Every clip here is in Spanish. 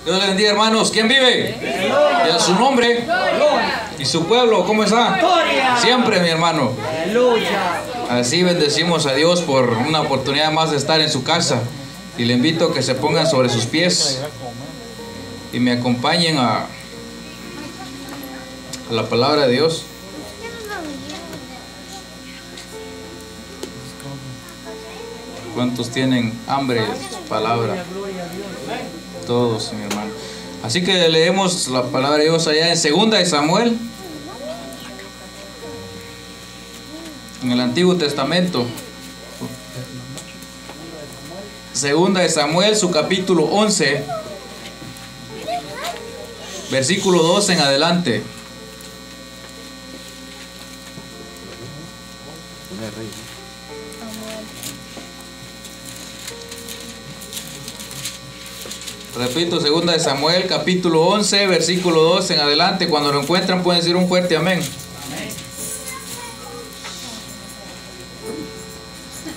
Dios le bendiga, hermanos. ¿Quién vive? Y a su nombre. Y su pueblo, ¿cómo está? Siempre, mi hermano. Así bendecimos a Dios por una oportunidad más de estar en su casa. Y le invito a que se pongan sobre sus pies y me acompañen a la palabra de Dios. ¿Cuántos tienen hambre de su palabra? Todos, mi hermano. Así que leemos la palabra de Dios allá en 2 de Samuel, en el Antiguo Testamento. 2 de Samuel, su capítulo 11, versículo 2 en adelante. Repito, 2 de Samuel, capítulo 11, versículo 2 en adelante. Cuando lo encuentran pueden decir un fuerte amén.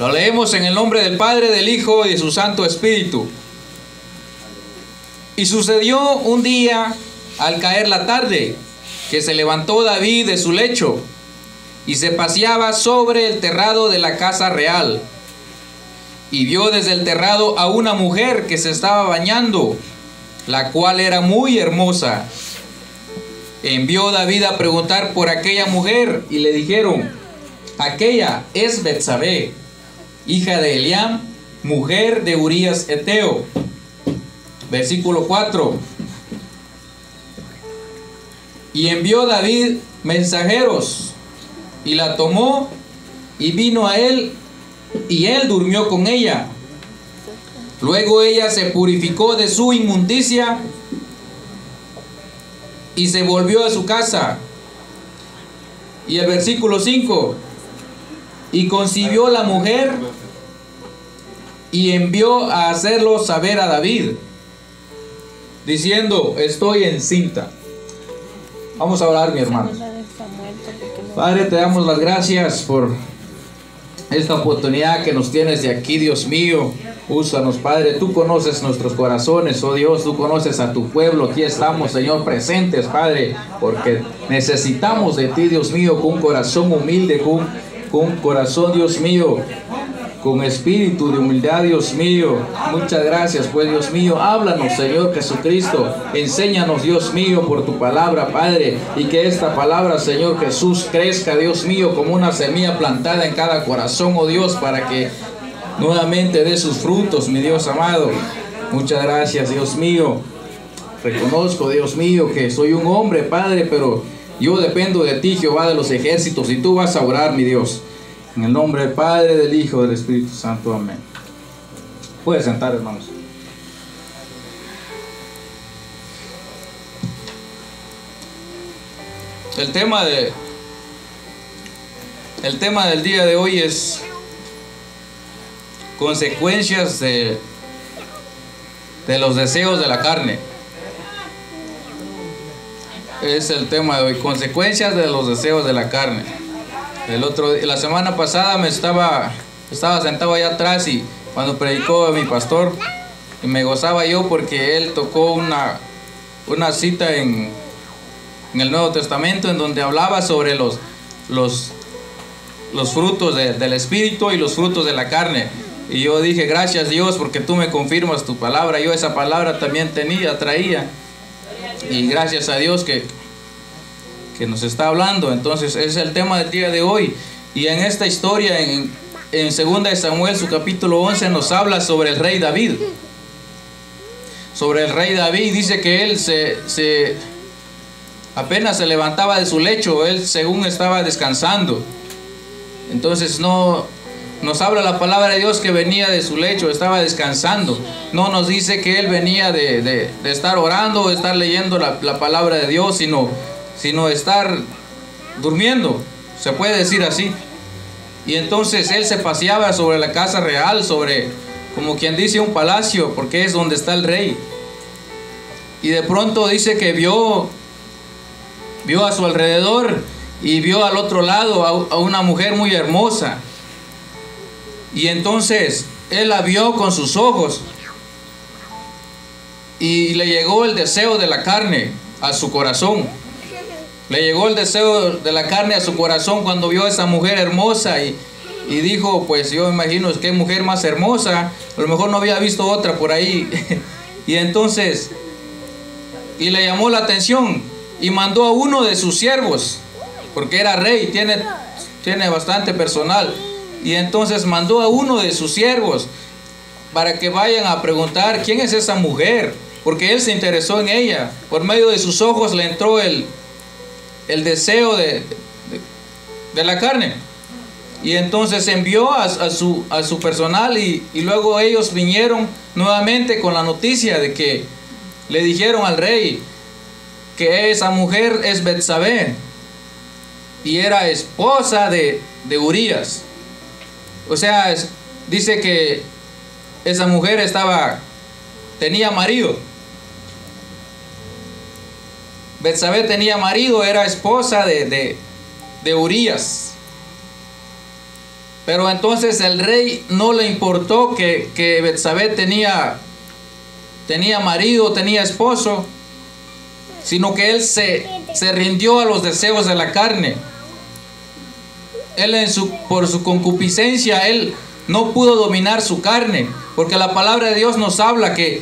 Lo leemos en el nombre del Padre, del Hijo y de su Santo Espíritu. Y sucedió un día, al caer la tarde, que se levantó David de su lecho y se paseaba sobre el terrado de la casa real. Y vio desde el terrado a una mujer que se estaba bañando, la cual era muy hermosa. Envió David a preguntar por aquella mujer y le dijeron: aquella es Betsabé, hija de Eliam, mujer de Urías Eteo. Versículo 4. Y envió David mensajeros y la tomó y vino a él, y él durmió con ella. Luego ella se purificó de su inmundicia y se volvió a su casa. Y el versículo 5. Y concibió la mujer y envió a hacerlo saber a David, diciendo: estoy encinta. Vamos a orar, mi hermano. Padre, te damos las gracias por esta oportunidad que nos tienes de aquí, Dios mío. Úsanos, Padre. Tú conoces nuestros corazones, oh Dios. Tú conoces a tu pueblo. Aquí estamos, Señor, presentes, Padre, porque necesitamos de ti, Dios mío, con un corazón humilde, con corazón, Dios mío, con espíritu de humildad, Dios mío. Muchas gracias, pues, Dios mío. Háblanos, Señor Jesucristo. Enséñanos, Dios mío, por tu palabra, Padre. Y que esta palabra, Señor Jesús, crezca, Dios mío, como una semilla plantada en cada corazón, oh Dios, para que nuevamente dé sus frutos, mi Dios amado. Muchas gracias, Dios mío. Reconozco, Dios mío, que soy un hombre, Padre, pero yo dependo de ti, Jehová de los ejércitos, y tú vas a orar, mi Dios. En el nombre del Padre, del Hijo, del Espíritu Santo. Amén. Puede sentar, hermanos. El tema del día de hoy es consecuencias de los deseos de la carne. Es el tema de hoy, consecuencias de los deseos de la carne. La semana pasada estaba sentado allá atrás, y cuando predicó mi pastor, y me gozaba yo porque él tocó una cita en el Nuevo Testamento en donde hablaba sobre los frutos del Espíritu y los frutos de la carne. Y yo dije: gracias, Dios, porque tú me confirmas tu palabra. Yo esa palabra también traía. Y gracias a Dios que nos está hablando. Entonces es el tema del día de hoy. Y en esta historia, en 2 de Samuel, su capítulo 11, nos habla sobre el rey David. Sobre el rey David. Dice que él apenas se levantaba de su lecho. Él según estaba descansando. Entonces nos habla la palabra de Dios que venía de su lecho, estaba descansando. No nos dice que él venía de estar orando o estar leyendo la palabra de Dios, sino estar durmiendo, se puede decir así. Y entonces él se paseaba sobre la casa real, sobre, como quien dice, un palacio, porque es donde está el rey. Y de pronto dice que vio a su alrededor y vio al otro lado a una mujer muy hermosa. Y entonces él la vio con sus ojos. y le llegó el deseo de la carne a su corazón. Le llegó el deseo de la carne a su corazón cuando vio a esa mujer hermosa y dijo, pues yo imagino, qué mujer más hermosa, a lo mejor no había visto otra por ahí. Y entonces, y le llamó la atención y mandó a uno de sus siervos, porque era rey, tiene bastante personal. Y entonces mandó a uno de sus siervos para que vayan a preguntar quién es esa mujer, porque él se interesó en ella. Por medio de sus ojos le entró el deseo de la carne. Y entonces envió a su personal y luego ellos vinieron nuevamente con la noticia de que le dijeron al rey que esa mujer es Betsabé y era esposa de Urías. O sea, dice que esa mujer tenía marido. Betsabé tenía marido, era esposa de Urías. Pero entonces el rey no le importó que Betsabé tenía marido, tenía esposo, sino que él se rindió a los deseos de la carne. Él por su concupiscencia, él no pudo dominar su carne, porque la palabra de Dios nos habla que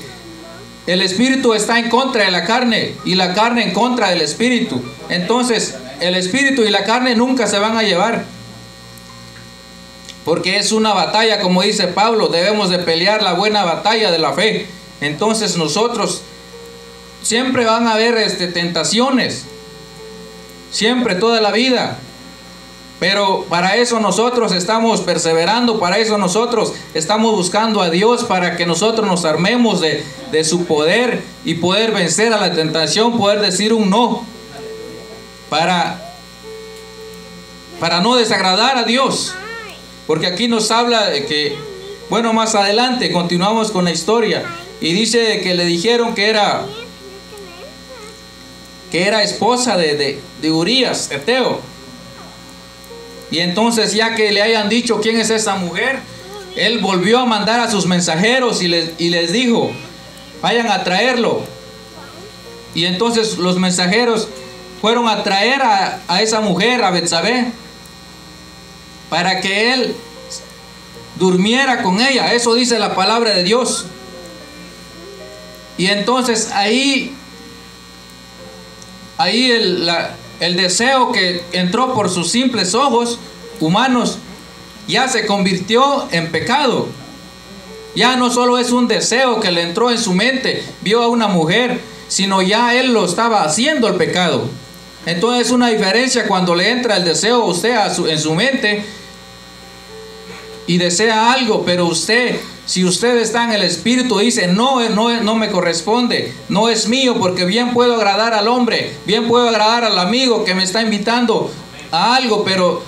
el espíritu está en contra de la carne y la carne en contra del espíritu. Entonces el espíritu y la carne nunca se van a llevar, porque es una batalla, como dice Pablo, debemos de pelear la buena batalla de la fe. Entonces nosotros siempre van a haber tentaciones, siempre, toda la vida. Pero para eso nosotros estamos perseverando, para eso nosotros estamos buscando a Dios, para que nosotros nos armemos de su poder y poder vencer a la tentación, poder decir un no, para no desagradar a Dios. Porque aquí nos habla de que, bueno, más adelante continuamos con la historia y dice que le dijeron que era esposa de Urías, Eteo. Y entonces, ya que le hayan dicho quién es esa mujer, él volvió a mandar a sus mensajeros y les dijo, vayan a traerlo. Y entonces los mensajeros fueron a traer a esa mujer, a Betsabé, para que él durmiera con ella. Eso dice la palabra de Dios. Y entonces ahí el deseo que entró por sus simples ojos humanos ya se convirtió en pecado. Ya no solo es un deseo que le entró en su mente, vio a una mujer, sino ya él lo estaba haciendo el pecado. Entonces es una diferencia cuando le entra el deseo a usted en su mente y desea algo, pero si usted está en el espíritu, dice, no me corresponde, no es mío, porque bien puedo agradar al hombre, bien puedo agradar al amigo que me está invitando a algo, pero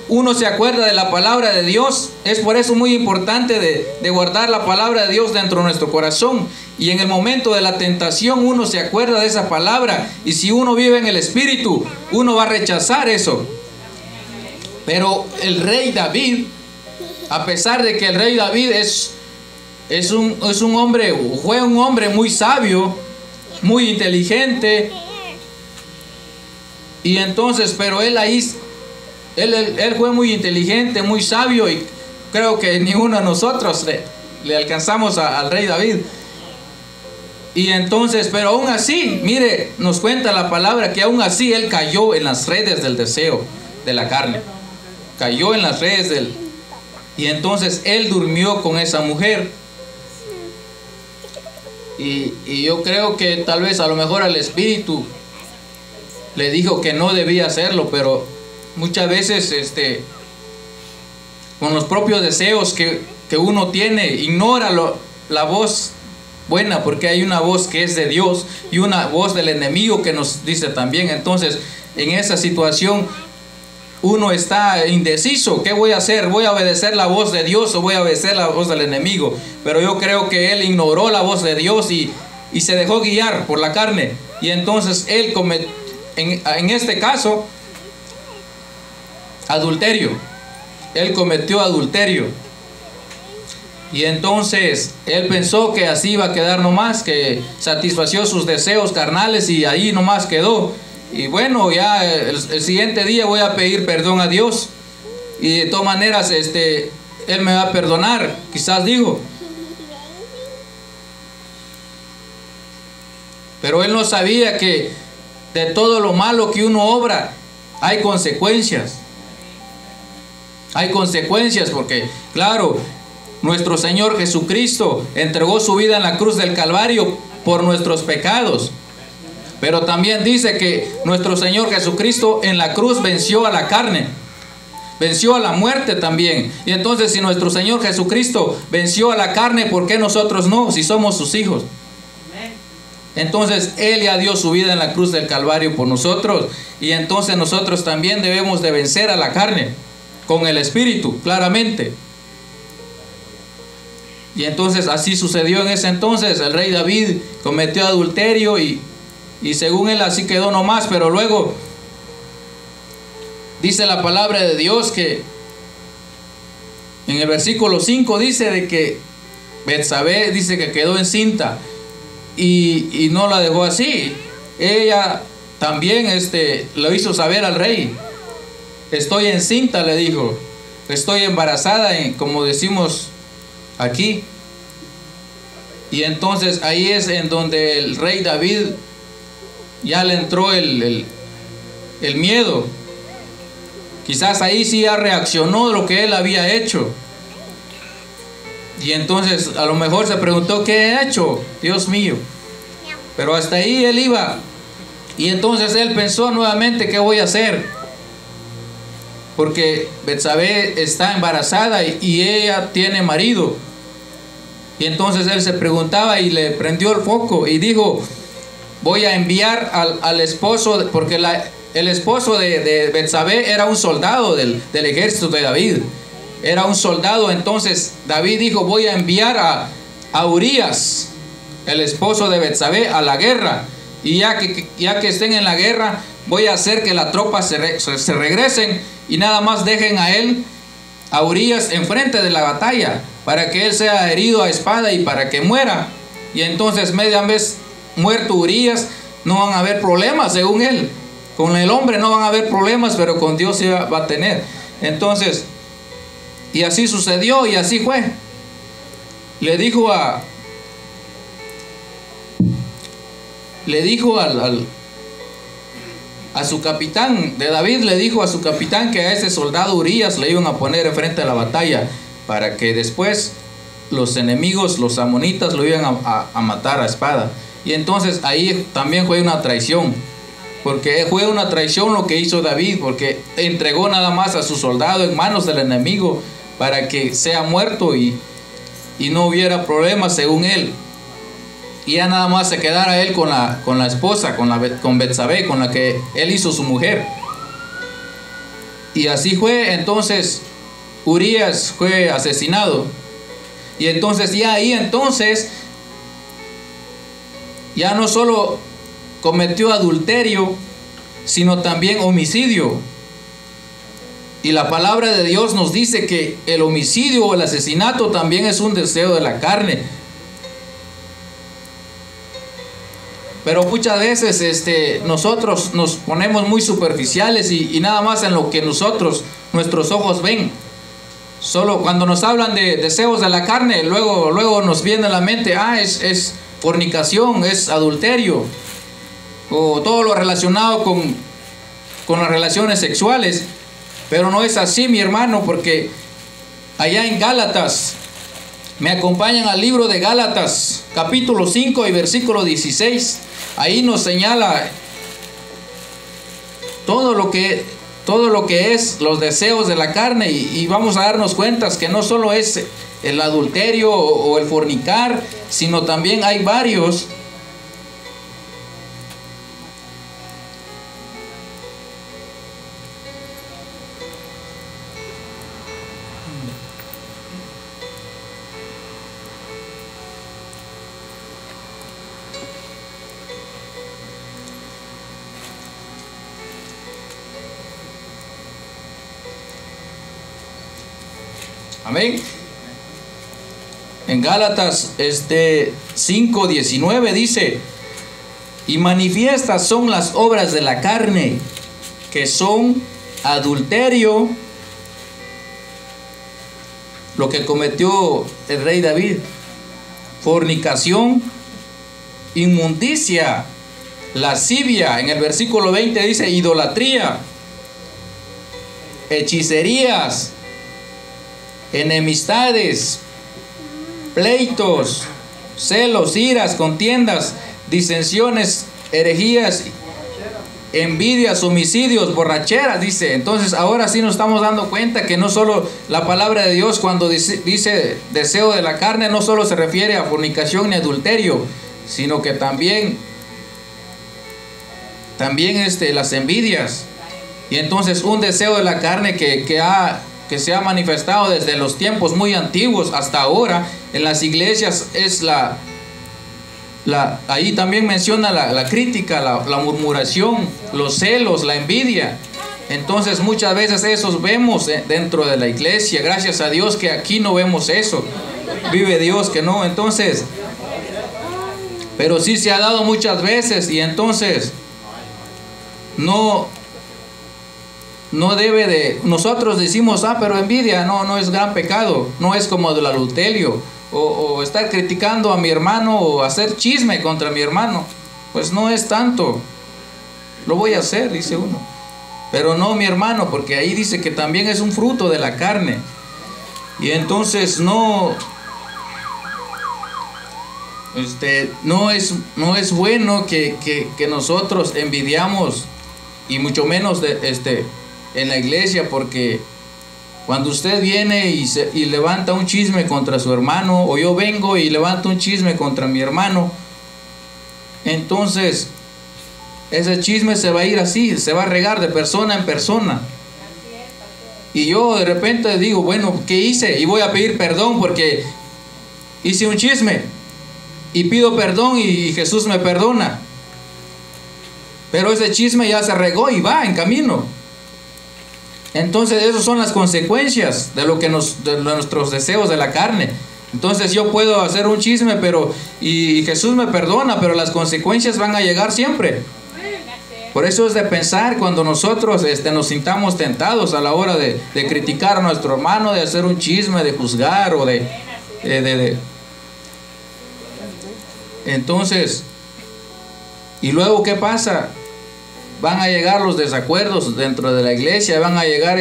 uno se acuerda de la palabra de Dios. Es por eso muy importante de guardar la palabra de Dios dentro de nuestro corazón, y en el momento de la tentación uno se acuerda de esa palabra, y si uno vive en el espíritu, uno va a rechazar eso. Pero el rey David, a pesar de que el rey David fue un hombre muy sabio, muy inteligente, y entonces, pero él fue muy inteligente, muy sabio, y creo que ninguno de nosotros le alcanzamos al rey David. Y entonces, pero aún así, mire, nos cuenta la palabra que aún así él cayó en las redes del deseo de la carne, cayó en las redes y entonces él durmió con esa mujer. Y yo creo que tal vez a lo mejor al espíritu le dijo que no debía hacerlo, pero muchas veces con los propios deseos que uno tiene, ignora la voz buena, porque hay una voz que es de Dios y una voz del enemigo que nos dice también. Entonces, en esa situación uno está indeciso. ¿Qué voy a hacer? ¿Voy a obedecer la voz de Dios o voy a obedecer la voz del enemigo? Pero yo creo que él ignoró la voz de Dios y se dejó guiar por la carne. Y entonces él cometió, en este caso, adulterio. Él cometió adulterio. Y entonces él pensó que así iba a quedar nomás, que satisfació sus deseos carnales y ahí nomás quedó. Y bueno, ya el siguiente día voy a pedir perdón a Dios. Y de todas maneras, Él me va a perdonar, quizás dijo. Pero él no sabía que de todo lo malo que uno obra, hay consecuencias. Hay consecuencias porque, claro, nuestro Señor Jesucristo entregó su vida en la cruz del Calvario por nuestros pecados. Pero también dice que nuestro Señor Jesucristo en la cruz venció a la carne, venció a la muerte también. Y entonces, si nuestro Señor Jesucristo venció a la carne, ¿por qué nosotros no? Si somos sus hijos. Entonces Él ya dio su vida en la cruz del Calvario por nosotros. Y entonces nosotros también debemos de vencer a la carne con el Espíritu, claramente. Y entonces así sucedió en ese entonces. El rey David cometió adulterio y según él así quedó nomás. Pero luego dice la palabra de Dios que en el versículo 5 dice de que Betsabé dice que quedó encinta y no la dejó así. Ella también lo hizo saber al rey. Estoy encinta, le dijo. Estoy embarazada, como decimos aquí. Y entonces ahí es en donde el rey David ya le entró el miedo. Quizás ahí sí ya reaccionó de lo que él había hecho. Y entonces a lo mejor se preguntó: ¿qué he hecho? Dios mío. Pero hasta ahí él iba. Y entonces él pensó nuevamente: ¿qué voy a hacer? Porque Betsabé está embarazada y ella tiene marido. Y entonces él se preguntaba y le prendió el foco y dijo: voy a enviar al esposo, porque el esposo de Betsabé era un soldado del ejército de David. Era un soldado. Entonces David dijo: voy a enviar a Urías, el esposo de Betsabé, a la guerra. Y ya que estén en la guerra, voy a hacer que las tropas se regresen y nada más dejen a Urías enfrente de la batalla, para que él sea herido a espada y para que muera. Y entonces, media vez muerto Urías, no van a haber problemas, según él. Con el hombre no van a haber problemas, pero con Dios sí va a tener. Entonces, y así sucedió y así fue. Le dijo a su capitán de David, le dijo a su capitán que a ese soldado Urías le iban a poner enfrente de la batalla, para que después los enemigos, los amonitas, lo iban a matar a espada. Y entonces ahí también fue una traición, porque fue una traición lo que hizo David, porque entregó nada más a su soldado en manos del enemigo para que sea muerto y no hubiera problemas, según él. Y ya nada más se quedara él con la esposa, con Betsabé, con la que él hizo su mujer. Y así fue. Entonces Urías fue asesinado. Y entonces ya ahí ya no solo cometió adulterio, sino también homicidio. Y la palabra de Dios nos dice que el homicidio o el asesinato también es un deseo de la carne. Pero muchas veces nosotros nos ponemos muy superficiales y nada más en lo que nuestros ojos ven. Solo cuando nos hablan de deseos de la carne, luego nos viene a la mente: es fornicación, es adulterio, o todo lo relacionado con las relaciones sexuales. Pero no es así, mi hermano, porque allá en Gálatas, me acompañan al libro de Gálatas, capítulo 5 y versículo 16. Ahí nos señala todo lo que es los deseos de la carne, y vamos a darnos cuenta que no solo es el adulterio o el fornicar, sino también hay varios. Amén. En Gálatas 5:19 dice: y manifiestas son las obras de la carne, que son adulterio, lo que cometió el rey David, fornicación, inmundicia, lascivia. En el versículo 20 dice idolatría, hechicerías, enemistades, pleitos, celos, iras, contiendas, disensiones, herejías, envidias, homicidios, borracheras, dice. Entonces ahora sí nos estamos dando cuenta que no solo la palabra de Dios, cuando dice deseo de la carne, no solo se refiere a fornicación ni adulterio, sino que también las envidias. Y entonces un deseo de la carne que se ha manifestado desde los tiempos muy antiguos hasta ahora en las iglesias es ahí también menciona la crítica, la murmuración, los celos, la envidia. Entonces muchas veces esos vemos dentro de la iglesia. Gracias a Dios que aquí no vemos eso. Vive Dios que no. Entonces, pero sí se ha dado muchas veces, y entonces no debe de, nosotros decimos, pero envidia no es gran pecado, no es como del adulterio, o estar criticando a mi hermano, o hacer chisme contra mi hermano, pues no es tanto. Lo voy a hacer, dice uno, pero no mi hermano, porque ahí dice que también es un fruto de la carne. Y entonces no es bueno que nosotros envidiamos, y mucho menos en la iglesia, porque cuando usted viene y levanta un chisme contra su hermano, o yo vengo y levanto un chisme contra mi hermano, entonces ese chisme se va a ir así, se va a regar de persona en persona. Y yo de repente digo, bueno, ¿qué hice? Y voy a pedir perdón porque hice un chisme, y pido perdón y Jesús me perdona. Pero ese chisme ya se regó y va en camino. Entonces esas son las consecuencias de nuestros deseos de la carne. Entonces yo puedo hacer un chisme, y Jesús me perdona, pero las consecuencias van a llegar siempre. Por eso es de pensar cuando nosotros nos sintamos tentados a la hora de criticar a nuestro hermano, de hacer un chisme, de juzgar, o entonces, y luego ¿qué pasa? Van a llegar los desacuerdos dentro de la iglesia, van a llegar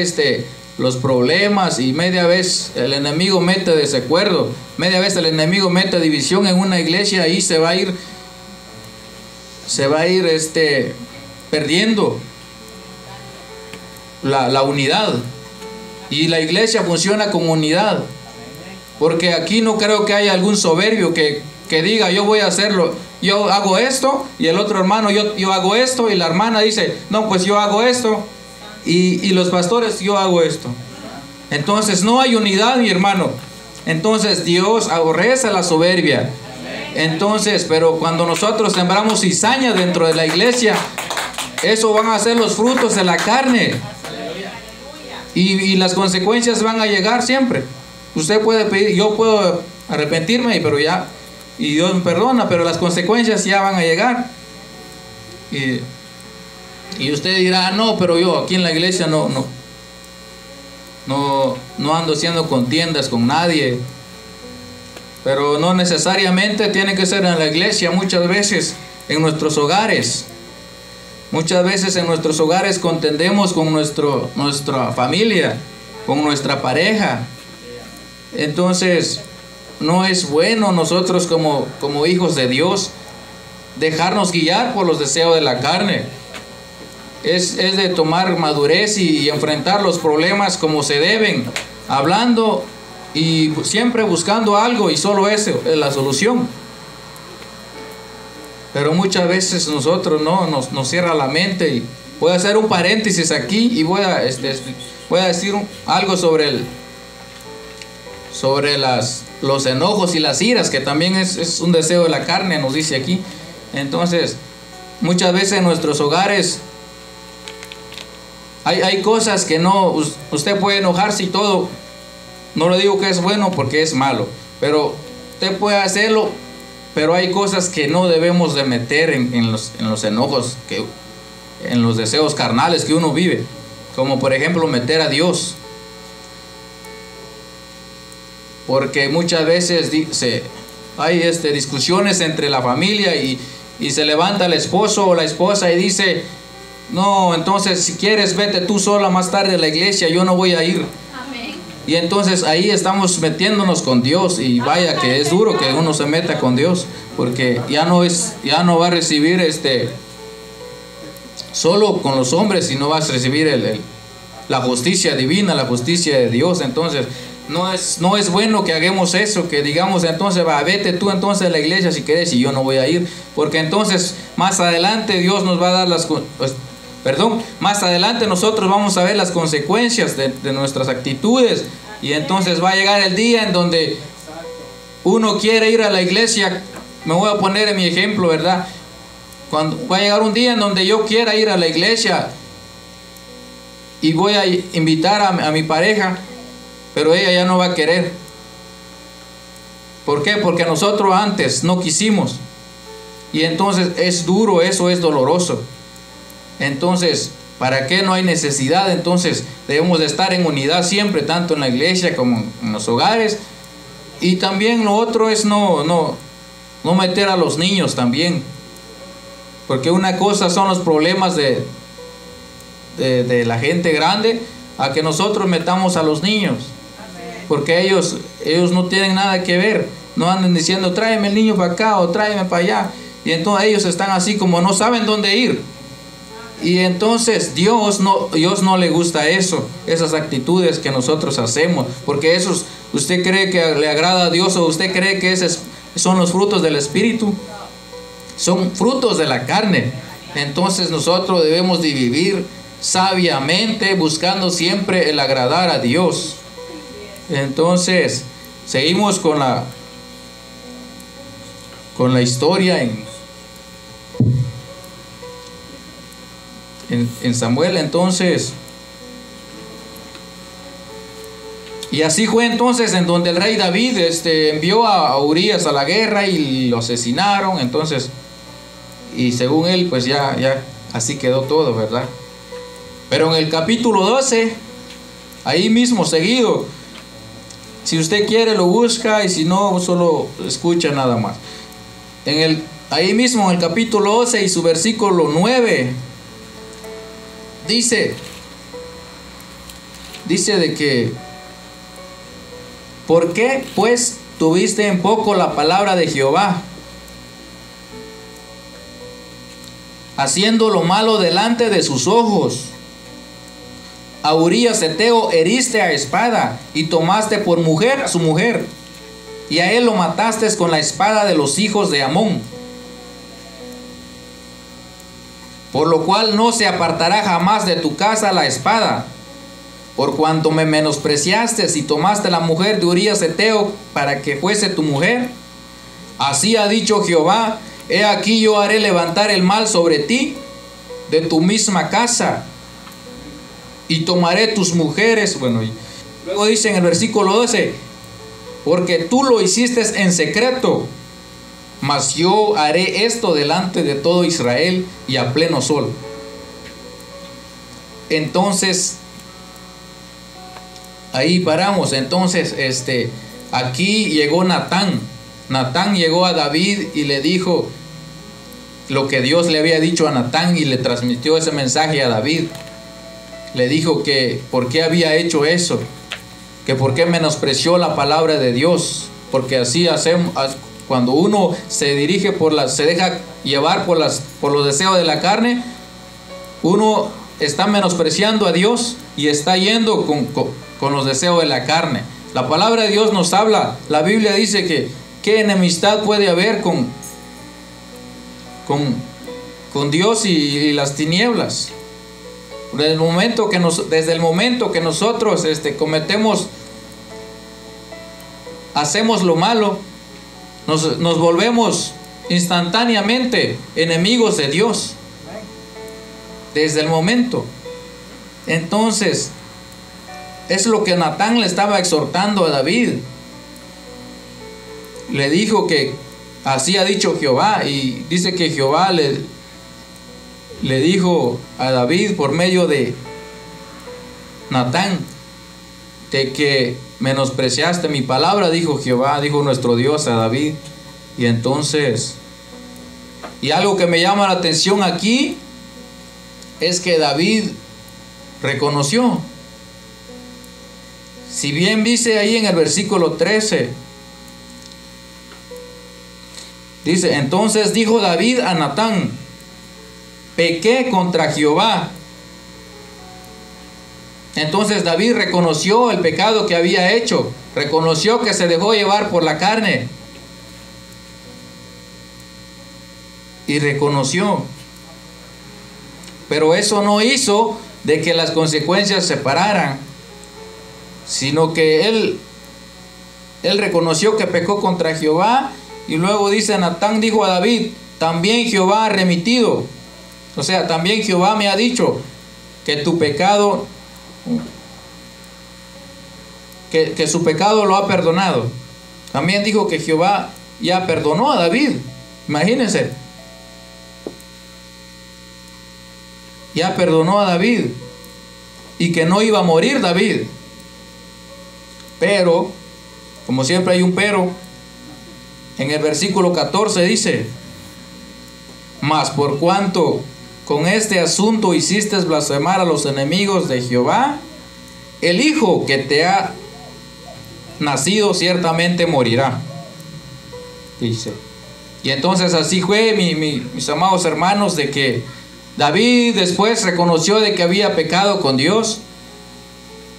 los problemas, y media vez el enemigo mete desacuerdo, media vez el enemigo mete división en una iglesia, y se va a ir perdiendo la unidad. Y la iglesia funciona como unidad, porque aquí no creo que haya algún soberbio que diga, yo voy a hacerlo, yo hago esto, y el otro hermano, yo hago esto, y la hermana dice, no, pues yo hago esto, y los pastores, yo hago esto. Entonces no hay unidad, mi hermano. Entonces Dios aborrece la soberbia. Entonces, pero cuando nosotros sembramos cizaña dentro de la iglesia, eso van a ser los frutos de la carne, y las consecuencias van a llegar siempre. Usted puede pedir, yo puedo arrepentirme, y Dios me perdona, pero las consecuencias ya van a llegar. Y usted dirá, no, pero yo aquí en la iglesia no ando haciendo contiendas con nadie. Pero no necesariamente tiene que ser en la iglesia. Muchas veces en nuestros hogares, contendemos con nuestra familia, con nuestra pareja. Entonces no es bueno nosotros como hijos de Dios dejarnos guiar por los deseos de la carne. Es de tomar madurez y enfrentar los problemas como se deben, hablando y siempre buscando algo, y solo eso es la solución. Pero muchas veces nosotros nos cierra la mente. Y voy a hacer un paréntesis aquí, y voy a decir algo sobre los enojos y las iras, que también es un deseo de la carne, nos dice aquí. Entonces, muchas veces en nuestros hogares hay cosas que usted puede enojarse y todo. No le digo que es bueno, porque es malo, pero usted puede hacerlo, pero hay cosas que no debemos de meter en los enojos, en los deseos carnales que uno vive, como por ejemplo meter a Dios, porque muchas veces hay discusiones entre la familia y se levanta el esposo o la esposa y dice: no, entonces si quieres vete tú sola más tarde a la iglesia, yo no voy a ir. Amén. Y entonces ahí estamos metiéndonos con Dios, y vaya que es duro que uno se meta con Dios, porque ya no va a recibir solo con los hombres, sino vas a recibir la justicia divina, la justicia de Dios. Entonces no es bueno que hagamos eso, que digamos entonces vete tú entonces a la iglesia si quieres y yo no voy a ir, porque entonces más adelante Dios nos va a dar más adelante nosotros vamos a ver las consecuencias de nuestras actitudes, y entonces va a llegar el día en donde uno quiere ir a la iglesia. Me voy a poner en mi ejemplo, ¿verdad? Cuando va a llegar un día en donde yo quiera ir a la iglesia y voy a invitar a mi pareja, pero ella ya no va a querer. ¿Por qué? Porque nosotros antes no quisimos, y entonces es duro, eso es doloroso. Entonces, ¿para qué no hay necesidad? Entonces debemos de estar en unidad siempre, tanto en la iglesia como en los hogares. Y también lo otro es no meter a los niños también, porque una cosa son los problemas de la gente grande, a que nosotros metamos a los niños, porque ellos no tienen nada que ver. No anden diciendo tráeme el niño para acá o tráeme para allá, y entonces ellos están así como no saben dónde ir. Y entonces Dios no le gusta esas actitudes que nosotros hacemos, porque esos, ¿usted cree que le agrada a Dios, o usted cree que esos son los frutos del Espíritu? Son frutos de la carne. Entonces nosotros debemos de vivir sabiamente, buscando siempre el agradar a Dios. Entonces seguimos con la historia en Samuel. Entonces, y así fue entonces en donde el rey David envió a Urías a la guerra y lo asesinaron. Entonces, y según él, pues ya así quedó todo, ¿verdad? Pero en el capítulo 12, ahí mismo seguido, si usted quiere lo busca, y si no solo escucha nada más. Ahí mismo en el capítulo 12 y su versículo 9 dice de que: ¿por qué pues tuviste en poco la palabra de Jehová, haciendo lo malo delante de sus ojos? A Urías Heteo heriste a espada, y tomaste por mujer a su mujer, y a él lo mataste con la espada de los hijos de Amón. Por lo cual no se apartará jamás de tu casa la espada, por cuanto me menospreciaste y tomaste la mujer de Urías Heteo para que fuese tu mujer. Así ha dicho Jehová: he aquí yo haré levantar el mal sobre ti de tu misma casa, y tomaré tus mujeres. Bueno, y luego dice en el versículo 12: porque tú lo hiciste en secreto, mas yo haré esto delante de todo Israel y a pleno sol. Entonces, ahí paramos. Entonces, aquí llegó Natán. Natán llegó a David y le dijo lo que Dios le había dicho a Natán, y le transmitió ese mensaje a David. Le dijo que por qué había hecho eso, que por qué menospreció la palabra de Dios, porque así hacemos. Cuando uno se deja llevar por los deseos de la carne, uno está menospreciando a Dios y está yendo con los deseos de la carne. La palabra de Dios nos habla, la Biblia dice que qué enemistad puede haber con Dios y las tinieblas. Desde el momento que nosotros hacemos lo malo, nos volvemos instantáneamente enemigos de Dios. Desde el momento. Entonces, es lo que Natán le estaba exhortando a David. le dijo que así ha dicho Jehová, y dice que Jehová le dijo a David por medio de Natán, de que menospreciaste mi palabra, dijo Jehová, dijo nuestro Dios a David. Y entonces, y algo que me llama la atención aquí es que David reconoció. Si bien dice ahí en el versículo 13, dice, entonces dijo David a Natán, pequé contra Jehová. Entonces David reconoció el pecado que había hecho, reconoció que se dejó llevar por la carne, y reconoció. Pero eso no hizo de que las consecuencias se pararan, sino que él reconoció que pecó contra Jehová. Y luego dice, Natán dijo a David, también Jehová ha remitido, o sea, también Jehová me ha dicho que tu pecado, que su pecado lo ha perdonado. También dijo que Jehová ya perdonó a David. Imagínense, ya perdonó a David, y que no iba a morir David. Pero, como siempre hay un pero, en el versículo 14 dice, mas por cuanto con este asunto hiciste blasfemar a los enemigos de Jehová, el hijo que te ha nacido ciertamente morirá, dice. Y entonces así fue, mis amados hermanos, de que David después reconoció de que había pecado con Dios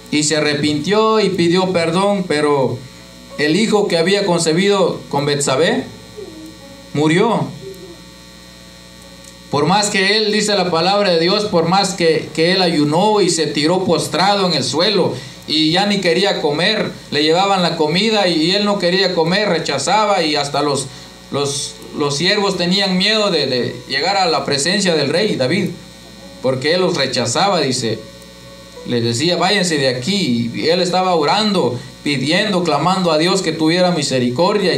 y se arrepintió y pidió perdón, pero el hijo que había concebido con Betsabé murió. Por más que él, dice la palabra de Dios, por más que él ayunó y se tiró postrado en el suelo y ya ni quería comer, le llevaban la comida y él no quería comer, rechazaba, y hasta los siervos tenían miedo de llegar a la presencia del rey David, porque él los rechazaba, dice. Les decía, váyanse de aquí. Y él estaba orando, pidiendo, clamando a Dios que tuviera misericordia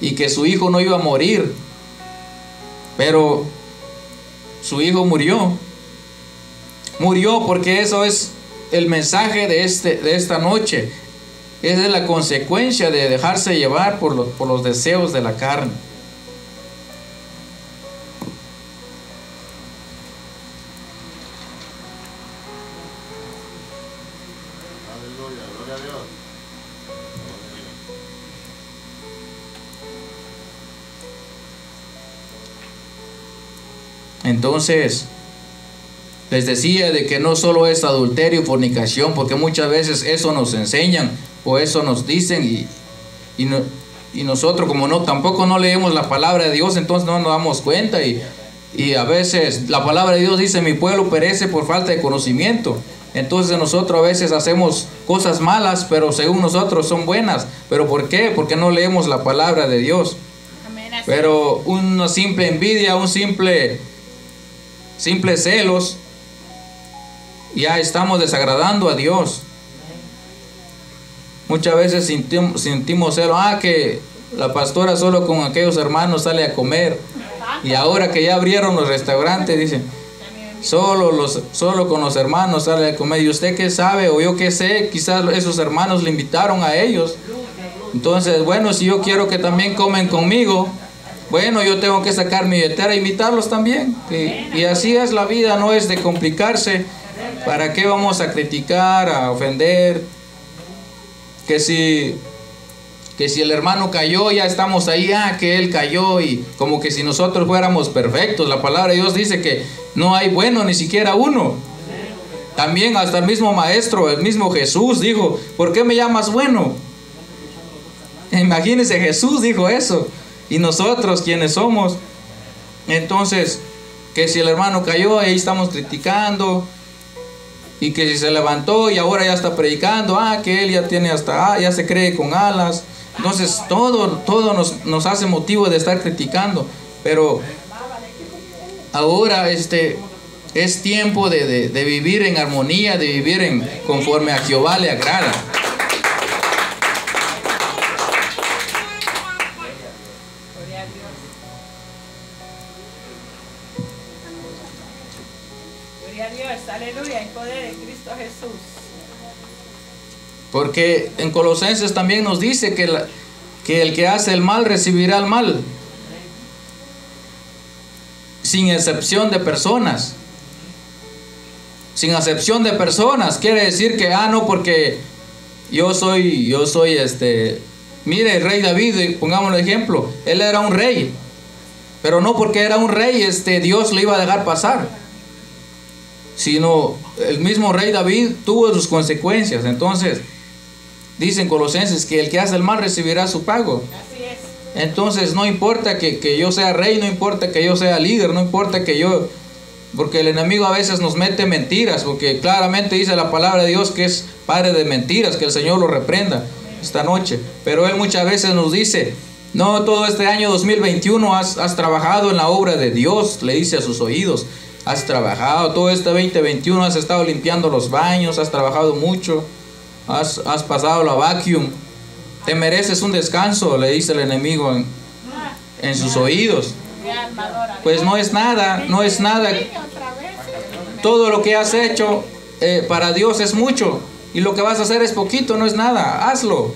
y que su hijo no iba a morir. Pero su hijo murió. Murió porque eso es el mensaje de esta noche. Esa es la consecuencia de dejarse llevar por los deseos de la carne. Entonces, les decía de que no solo es adulterio y fornicación, porque muchas veces eso nos enseñan o eso nos dicen, y nosotros como tampoco no leemos la palabra de Dios, entonces no nos damos cuenta, y a veces la palabra de Dios dice, mi pueblo perece por falta de conocimiento. Entonces nosotros a veces hacemos cosas malas, pero según nosotros son buenas. ¿Pero por qué? Porque no leemos la palabra de Dios. Pero una simple envidia, un simple celos, ya estamos desagradando a Dios. Muchas veces sentimos celos, que la pastora solo con aquellos hermanos sale a comer, y ahora que ya abrieron los restaurantes, dicen, solo con los hermanos sale a comer. ¿Y usted qué sabe? O yo qué sé, quizás esos hermanos le invitaron a ellos. Entonces, bueno, si yo quiero que también comen conmigo, bueno, yo tengo que sacar mi billetera e invitarlos también. Y así es la vida, no es de complicarse. ¿Para qué vamos a criticar, a ofender? Que si el hermano cayó, ya estamos ahí, que él cayó, y como que si nosotros fuéramos perfectos. La palabra de Dios dice que no hay bueno, ni siquiera uno. También hasta el mismo maestro, el mismo Jesús dijo, ¿por qué me llamas bueno? Imagínense, Jesús dijo eso. Y nosotros, ¿quiénes somos? Entonces, que si el hermano cayó, ahí estamos criticando. Y que si se levantó y ahora ya está predicando, que él ya tiene ya se cree con alas. Entonces, todo nos hace motivo de estar criticando. Pero ahora es tiempo de vivir en armonía, de vivir conforme a Jehová le agrada. Gloria a Dios, aleluya, en poder de Cristo Jesús. Porque en Colosenses también nos dice que el que hace el mal recibirá el mal, sin excepción de personas. Sin acepción de personas. Quiere decir que, no, porque yo soy mire, el rey David, pongámoslo de ejemplo, él era un rey, pero no porque era un rey, Dios le iba a dejar pasar, sino el mismo rey David tuvo sus consecuencias. Entonces, dicen Colosenses que el que hace el mal recibirá su pago. Así es. Entonces, no importa que yo sea rey, no importa que yo sea líder, no importa que yo... Porque el enemigo a veces nos mete mentiras, porque claramente dice la palabra de Dios que es padre de mentiras, que el Señor lo reprenda esta noche. Pero Él muchas veces nos dice, no, todo este año 2021 has trabajado en la obra de Dios, le dice a sus oídos, has trabajado, todo este 2021 has estado limpiando los baños, has trabajado mucho, has pasado la vacuum, te mereces un descanso, le dice el enemigo en sus oídos. Pues no es nada, no es nada. Todo lo que has hecho para Dios es mucho, y lo que vas a hacer es poquito, no es nada, hazlo.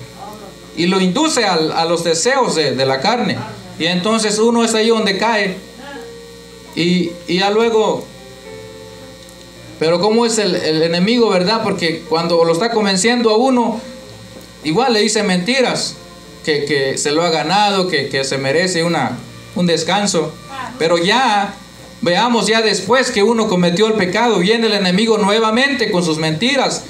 Y lo induce a los deseos de la carne, y entonces uno es ahí donde cae, y ya luego. Pero como es el enemigo, ¿verdad? Porque cuando lo está convenciendo a uno, igual le dice mentiras, que se lo ha ganado, que se merece un descanso. Pero ya veamos, ya después que uno cometió el pecado, viene el enemigo nuevamente con sus mentiras,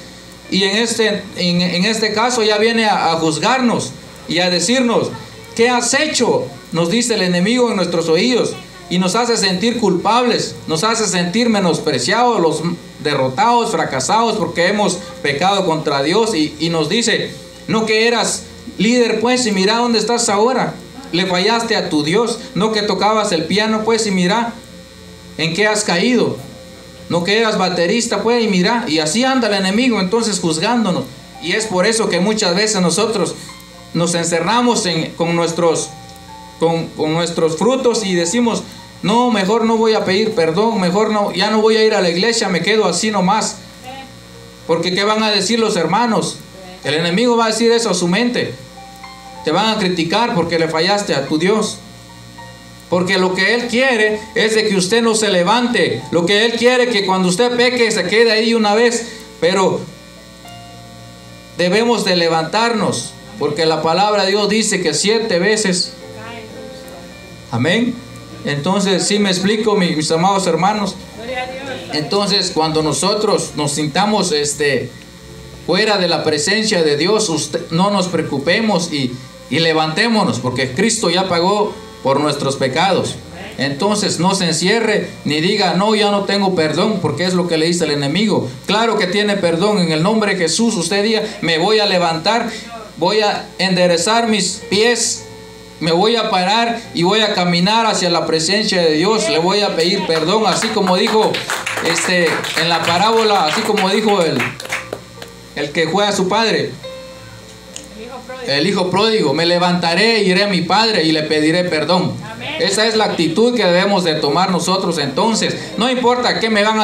y en este caso ya viene a juzgarnos y a decirnos, ¿qué has hecho? Nos dice el enemigo en nuestros oídos, y nos hace sentir culpables, nos hace sentir menospreciados, los derrotados, fracasados, porque hemos pecado contra Dios, y nos dice, no que eras líder pues, y mira dónde estás ahora. Le fallaste a tu Dios, no que tocabas el piano pues, y mira en qué has caído. No que eras baterista pues, y mira, y así anda el enemigo entonces juzgándonos. Y es por eso que muchas veces nosotros nos encerramos con nuestros frutos, y decimos, no, mejor no voy a pedir perdón, mejor no, ya no voy a ir a la iglesia, me quedo así nomás. Porque ¿qué van a decir los hermanos? El enemigo va a decir eso a su mente. Te van a criticar porque le fallaste a tu Dios. Porque lo que Él quiere es de que usted no se levante. Lo que Él quiere es que cuando usted peque se quede ahí una vez. Pero debemos de levantarnos, porque la palabra de Dios dice que 7 veces. Amén. Entonces, ¿sí me explico, mis amados hermanos? Entonces, cuando nosotros nos sintamos fuera de la presencia de Dios, no nos preocupemos y levantémonos, porque Cristo ya pagó por nuestros pecados. Entonces no se encierre ni diga, no, ya no tengo perdón, porque es lo que le dice el enemigo. Claro que tiene perdón. En el nombre de Jesús usted diga, me voy a levantar, voy a enderezar mis pies, me voy a parar y voy a caminar hacia la presencia de Dios. Le voy a pedir perdón, así como dijo en la parábola, así como dijo el que fue a su padre, el hijo pródigo, me levantaré, iré a mi padre y le pediré perdón. Amén. Esa es la actitud que debemos de tomar nosotros. Entonces, no importa qué me van a